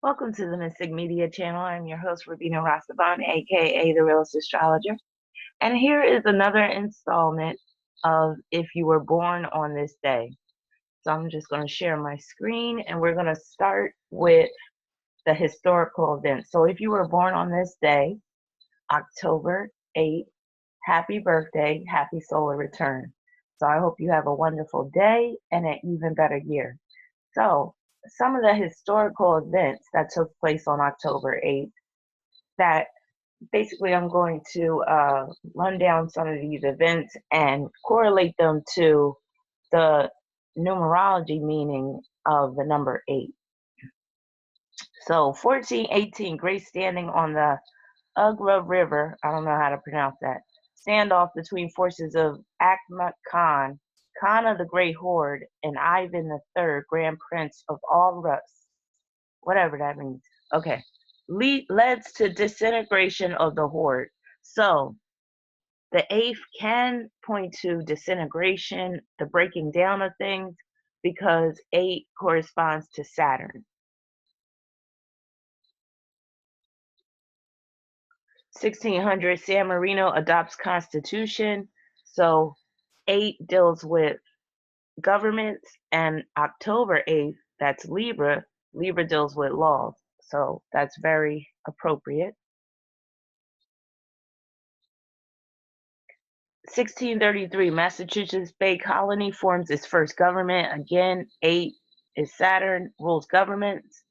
Welcome to the Mystic Media channel. I'm your host, Rabina Rastaban, aka the Realist Astrologer. And here is another installment of If You Were Born on This Day. So I'm just going to share my screen and we're going to start with the historical events. So if you were born on this day, October 8th, happy birthday, happy solar return. So I hope you have a wonderful day and an even better year. So some of the historical events that took place on October 8th that basically I'm going to run down some of these events and correlate them to the numerology meaning of the number 8. So 1418, great standing on the Ugra River, I don't know how to pronounce that, standoff between forces of Ahmad Khan, Khan of the Great Horde, and Ivan III, Grand Prince of all Rus. Whatever that means. Okay. Led to disintegration of the horde. So the 8th can point to disintegration, the breaking down of things, because 8 corresponds to Saturn. 1600, San Marino adopts constitution. So 8 deals with governments, and October 8th, that's Libra. Libra deals with laws. So that's very appropriate. 1633, Massachusetts Bay Colony forms its first government. Again, 8 is Saturn, rules governments.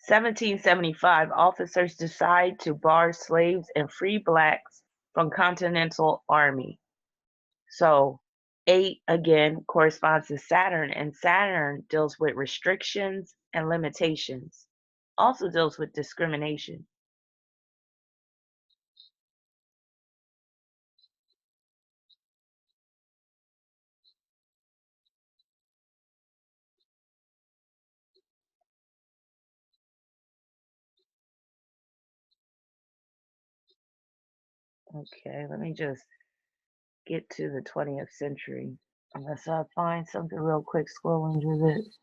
1775, officers decide to bar slaves and free blacks from Continental Army. So 8 again corresponds to Saturn, and Saturn deals with restrictions and limitations. Also deals with discrimination. Okay, let me just get to the 20th century. Unless I find something real quick scrolling through this.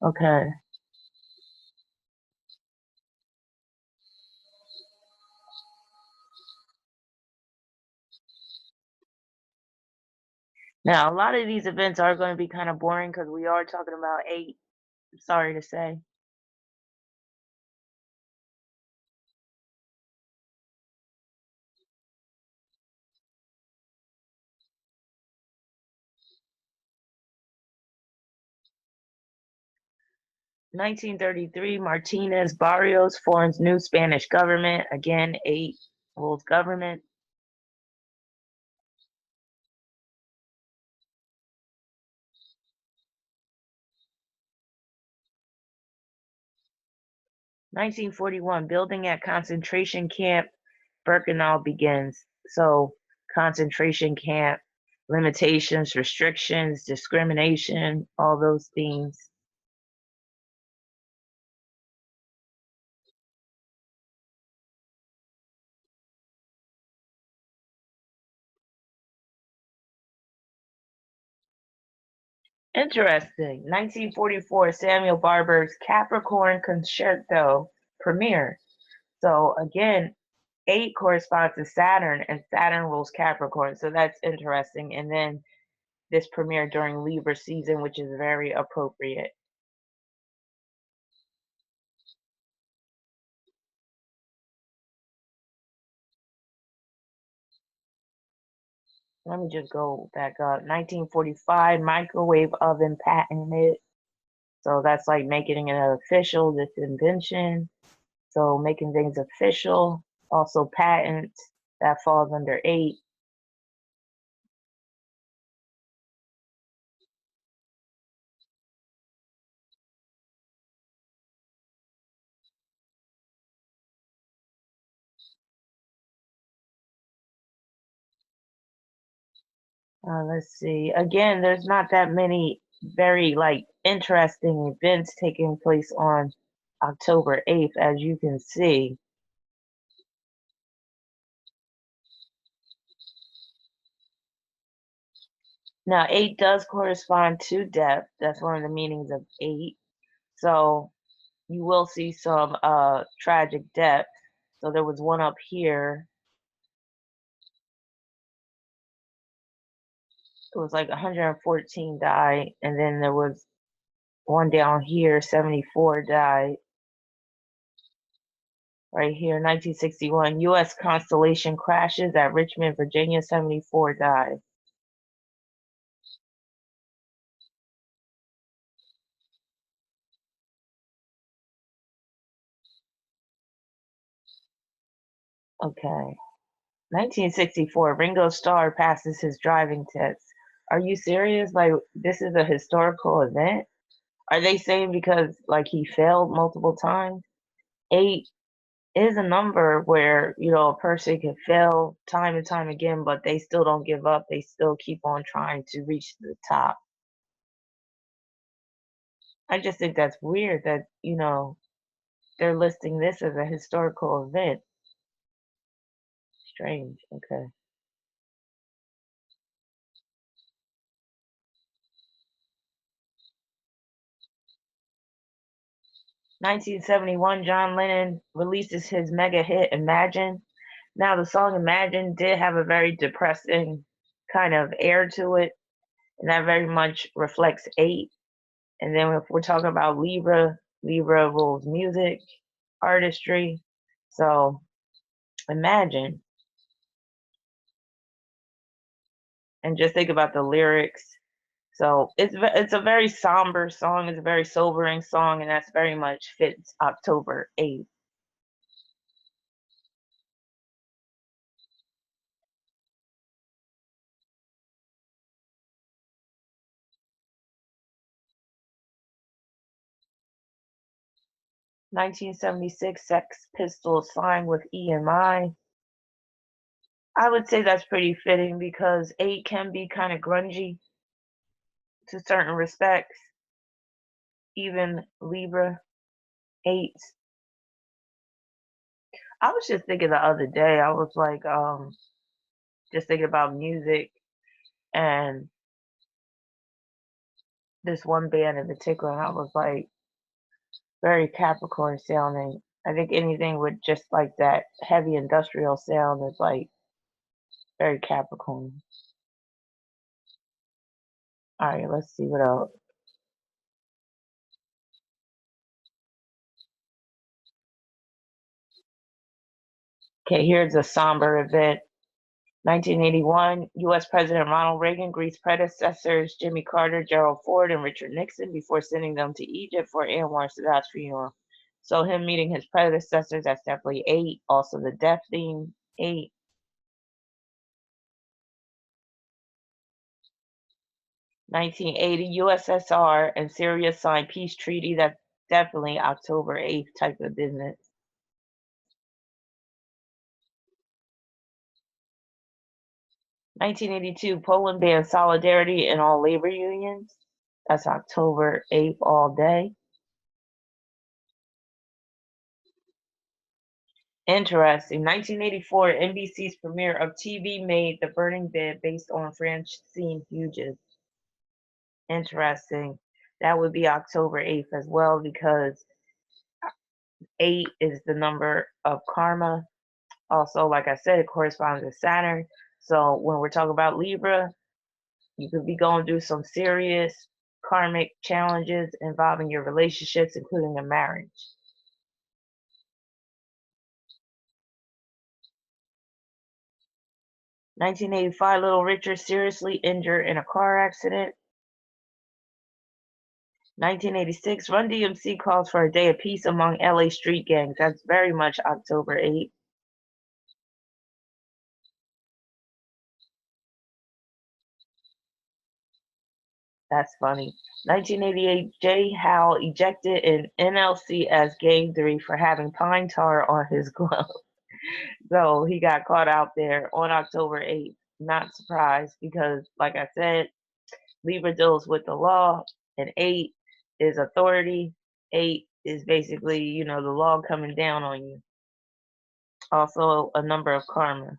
Okay. Now, a lot of these events are going to be kind of boring because we are talking about 8. I'm sorry to say. 1933, Martinez Barrios forms new Spanish government. Again, 8 rules government. 1941, building at concentration camp Birkenau begins. So, concentration camp, limitations, restrictions, discrimination, all those things. Interesting. 1944, Samuel Barber's Capricorn Concerto premiere. So again, 8 corresponds to Saturn, and Saturn rules Capricorn. So that's interesting. And then this premiered during Libra season, which is very appropriate. Let me just go back up. 1945, microwave oven patented. So that's like making it official, this invention. So making things official. Also patents, that falls under 8. Let's see. Again, there's not that many very like interesting events taking place on October 8th, as you can see. Now, 8 does correspond to death. That's one of the meanings of 8. So you will see some tragic death. So there was one up here. It was like 114 died, and then there was one down here, 74 died. Right here, 1961, U.S. Constellation crashes at Richmond, Virginia, 74 died. Okay. 1964, Ringo Starr passes his driving test. Are you serious? Like, this is a historical event? Are they saying because, like, he failed multiple times? 8 is a number where, a person can fail time and time again, but they still don't give up. They still keep on trying to reach the top. I just think that's weird that, they're listing this as a historical event. Strange. Okay. 1971, John Lennon releases his mega hit Imagine. Now, the song Imagine did have a very depressing kind of air to it, and that very much reflects 8. And then if we're talking about Libra, Libra rules music, artistry. So Imagine, and just think about the lyrics. So it's a very somber song. It's a very sobering song, and that's very much fits October 8th. 1976, Sex Pistols signed with EMI. I would say that's pretty fitting because 8 can be kind of grungy to certain respects. Even Libra 8. I was just thinking the other day, I was like, just thinking about music and this one band in particular, and I was like, very Capricorn sounding. I think anything with just like that heavy industrial sound is like very Capricorn. All right, let's see what else. Okay, here's a somber event. 1981, U.S. President Ronald Reagan greets predecessors Jimmy Carter, Gerald Ford, and Richard Nixon before sending them to Egypt for Anwar Sadat's funeral. So him meeting his predecessors, that's definitely 8. Also the death theme, 8. 1980, USSR and Syria signed peace treaty. That's definitely October 8th type of business. 1982, Poland banned solidarity in all labor unions. That's October 8th all day. Interesting. 1984, NBC's premiere of TV made The Burning Bed based on Francine Hughes. Interesting. That would be October 8th as well because 8 is the number of karma. Also, like I said, it corresponds to Saturn. So when we're talking about Libra, you could be going through some serious karmic challenges involving your relationships, including a marriage. 1985, Little Richard seriously injured in a car accident. 1986, Run DMC calls for a day of peace among LA street gangs. That's very much October 8th. That's funny. 1988, Jay Howell ejected in NLC as Game 3 for having pine tar on his glove. So he got caught out there on October 8th. Not surprised because, like I said, Libra deals with the law, and 8 is authority. 8 is basically, the law coming down on you. Also, a number of karma.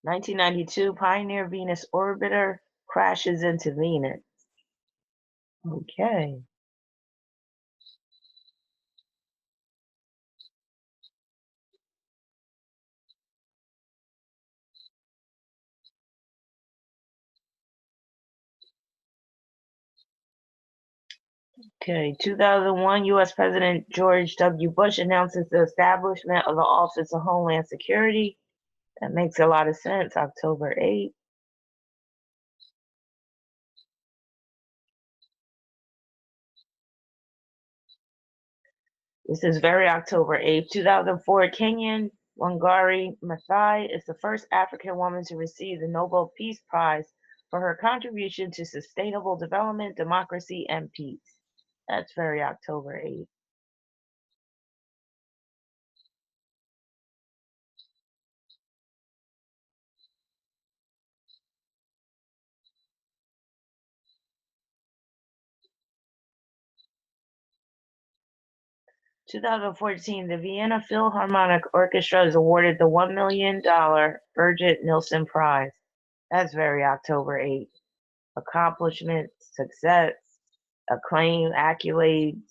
1992, Pioneer Venus orbiter crashes into Venus. Okay. Okay, 2001, U.S. President George W. Bush announces the establishment of the Office of Homeland Security. That makes a lot of sense, October 8th. This is very October 8th, 2004, Kenyan Wangari Maathai is the first African woman to receive the Nobel Peace Prize for her contribution to sustainable development, democracy, and peace. That's very October 8th. 2014, the Vienna Philharmonic Orchestra is awarded the $1 million Birgit Nilsson Prize. That's very October 8th. Accomplishment, success, acclaim, accolades.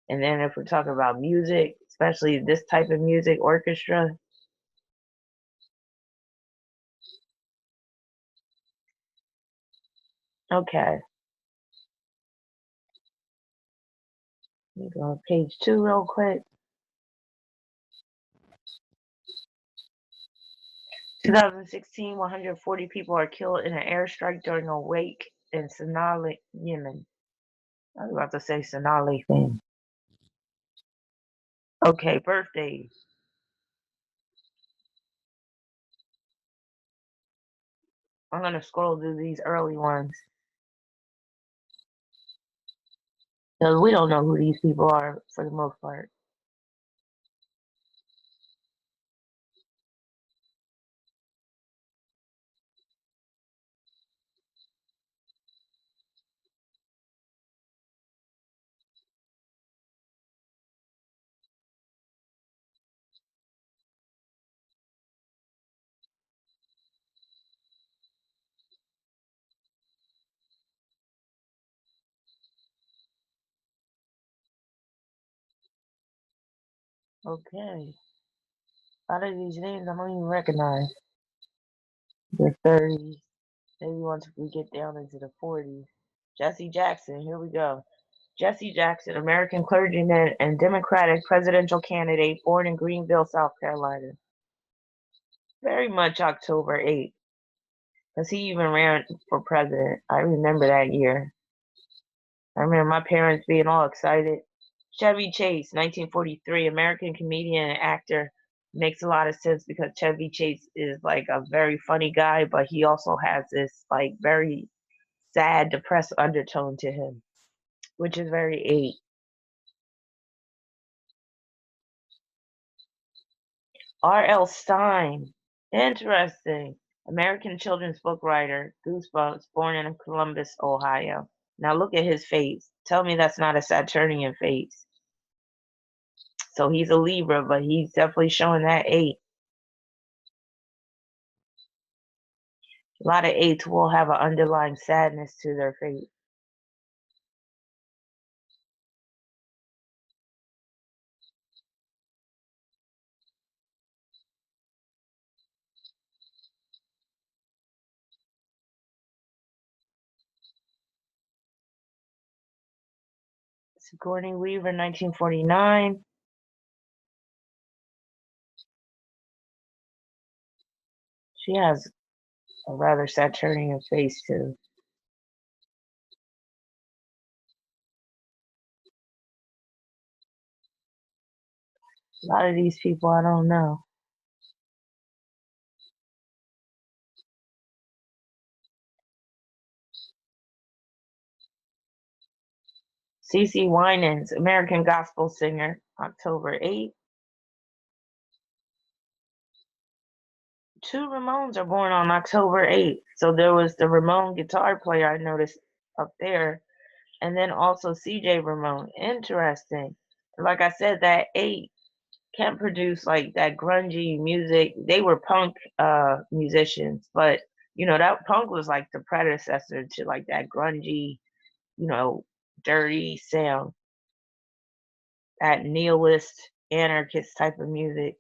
And then if we're talking about music, especially this type of music, orchestra. Okay. Let me go on page 2 real quick. 2016, 140 people are killed in an airstrike during a wake in Sanaa, Yemen. I was about to say Sonali thing. Okay, birthdays. I'm gonna scroll through these early ones because we don't know who these people are for the most part. Okay, a lot of these names I don't even recognize. The 30s, maybe once we get down into the 40s. Jesse Jackson, here we go. Jesse Jackson, American clergyman and Democratic presidential candidate, born in Greenville, South Carolina. Very much October 8th, because he even ran for president. I remember that year. I remember my parents being all excited. Chevy Chase, 1943, American comedian and actor. Makes a lot of sense because Chevy Chase is like a very funny guy, but he also has this like very sad, depressed undertone to him, which is very 8. R.L. Stine, interesting. American children's book writer, Goosebumps, born in Columbus, Ohio. Now look at his face. Tell me that's not a Saturnian face. So he's a Libra, but he's definitely showing that 8. A lot of 8s will have an underlying sadness to their fate. Sigourney Weaver, 1949. She has a rather Saturnian face too. A lot of these people I don't know. CeCe Winans, American gospel singer, October 8th. 2 Ramones are born on October 8th. So there was the Ramone guitar player I noticed up there, and then also CJ Ramone. Interesting. Like I said, that 8 can't produce like that grungy music. They were punk musicians, but that punk was like the predecessor to like that grungy, you know, dirty sound, that nihilist, anarchist type of music.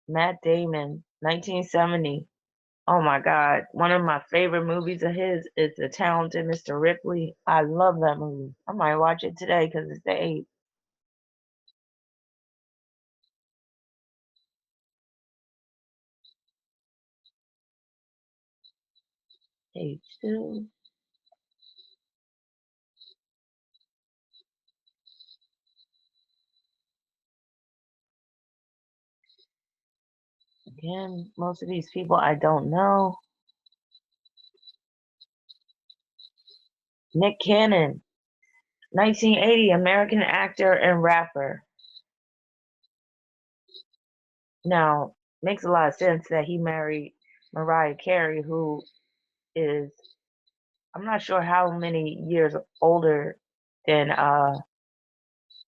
Matt Damon, 1970. Oh my God. One of my favorite movies of his is The Talented Mr. Ripley. I love that movie. I might watch it today because it's the age two. Again, most of these people I don't know. Nick Cannon, 1980, American actor and rapper. Now, makes a lot of sense that he married Mariah Carey, who is, I'm not sure how many years older than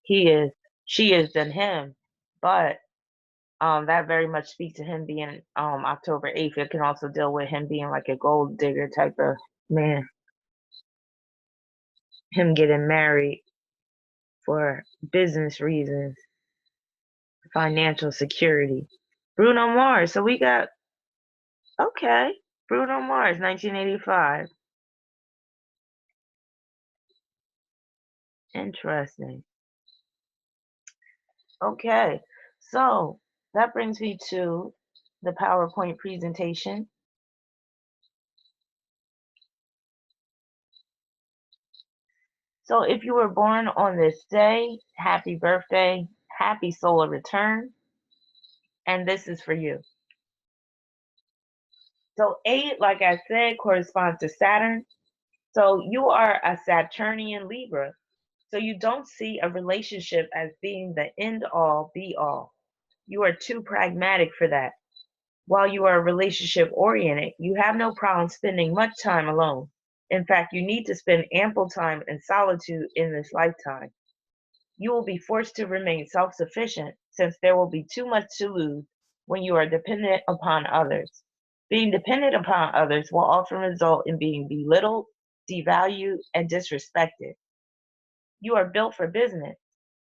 he is, she is than him, but that very much speaks to him being October 8th. It can also deal with him being like a gold digger type of man, him getting married for business reasons, financial security. Bruno Mars. So we got, okay, Bruno Mars, 1985. Interesting. Okay, so that brings me to the PowerPoint presentation. So if you were born on this day, happy birthday, happy solar return, and this is for you. So 8, like I said, corresponds to Saturn. So you are a Saturnian Libra. So you don't see a relationship as being the end all be all. You are too pragmatic for that. While you are relationship oriented, you have no problem spending much time alone. In fact, you need to spend ample time in solitude in this lifetime. You will be forced to remain self sufficient since there will be too much to lose when you are dependent upon others. Being dependent upon others will often result in being belittled, devalued, and disrespected. You are built for business.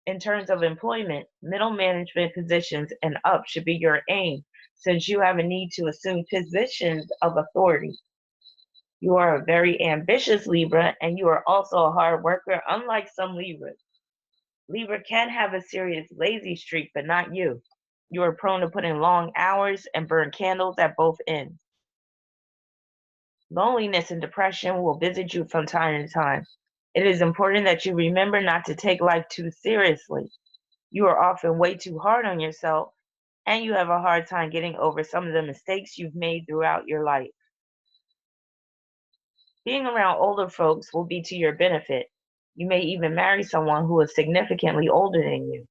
In terms of employment, middle management positions and up should be your aim since you have a need to assume positions of authority. You are a very ambitious Libra and you are also a hard worker, unlike some Libras. Libra can have a serious lazy streak, but not you. You are prone to put in long hours and burn candles at both ends. Loneliness and depression will visit you from time to time. It is important that you remember not to take life too seriously. You are often way too hard on yourself, and you have a hard time getting over some of the mistakes you've made throughout your life. Being around older folks will be to your benefit. You may even marry someone who is significantly older than you.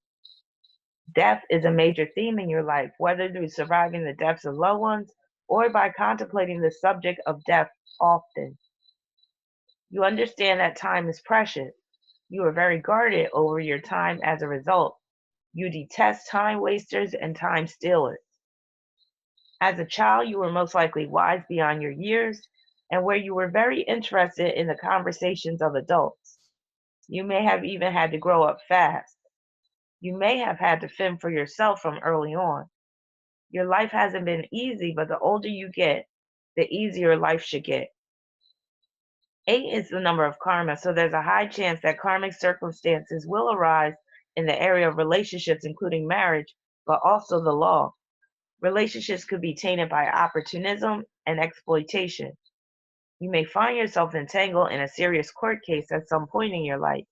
Death is a major theme in your life, whether through surviving the deaths of loved ones or by contemplating the subject of death often. You understand that time is precious. You are very guarded over your time as a result. You detest time wasters and time stealers. As a child, you were most likely wise beyond your years and where you were very interested in the conversations of adults. You may have even had to grow up fast. You may have had to fend for yourself from early on. Your life hasn't been easy, but the older you get, the easier life should get. 8 is the number of karma, so there's a high chance that karmic circumstances will arise in the area of relationships, including marriage, but also the law. Relationships could be tainted by opportunism and exploitation. You may find yourself entangled in a serious court case at some point in your life.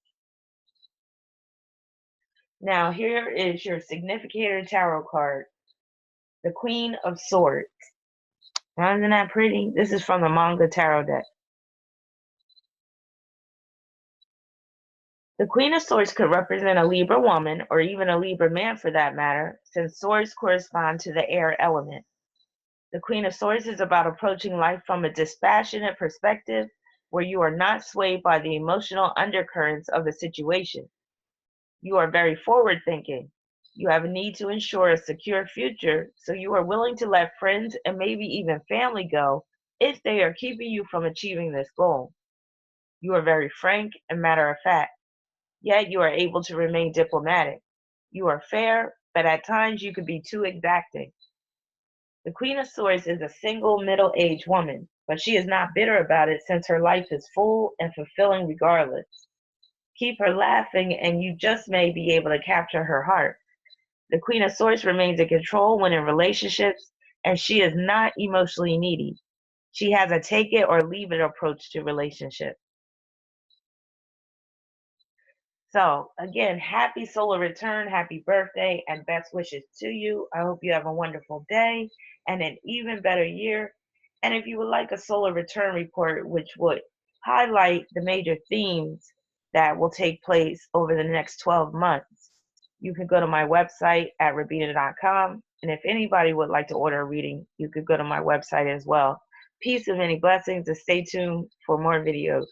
Now, here is your significator tarot card, the Queen of Swords. Now, isn't that pretty? This is from the manga tarot deck. The Queen of Swords could represent a Libra woman or even a Libra man for that matter, since swords correspond to the air element. The Queen of Swords is about approaching life from a dispassionate perspective where you are not swayed by the emotional undercurrents of the situation. You are very forward thinking. You have a need to ensure a secure future, so you are willing to let friends and maybe even family go if they are keeping you from achieving this goal. You are very frank and matter of fact, yet you are able to remain diplomatic. You are fair, but at times you could be too exacting. The Queen of Swords is a single middle-aged woman, but she is not bitter about it since her life is full and fulfilling regardless. Keep her laughing and you just may be able to capture her heart. The Queen of Swords remains in control when in relationships, and she is not emotionally needy. She has a take it or leave it approach to relationships. So, again, happy solar return, happy birthday, and best wishes to you. I hope you have a wonderful day and an even better year. And if you would like a solar return report, which would highlight the major themes that will take place over the next 12 months, you can go to my website at rabina.com. And if anybody would like to order a reading, you could go to my website as well. Peace and many blessings, and stay tuned for more videos.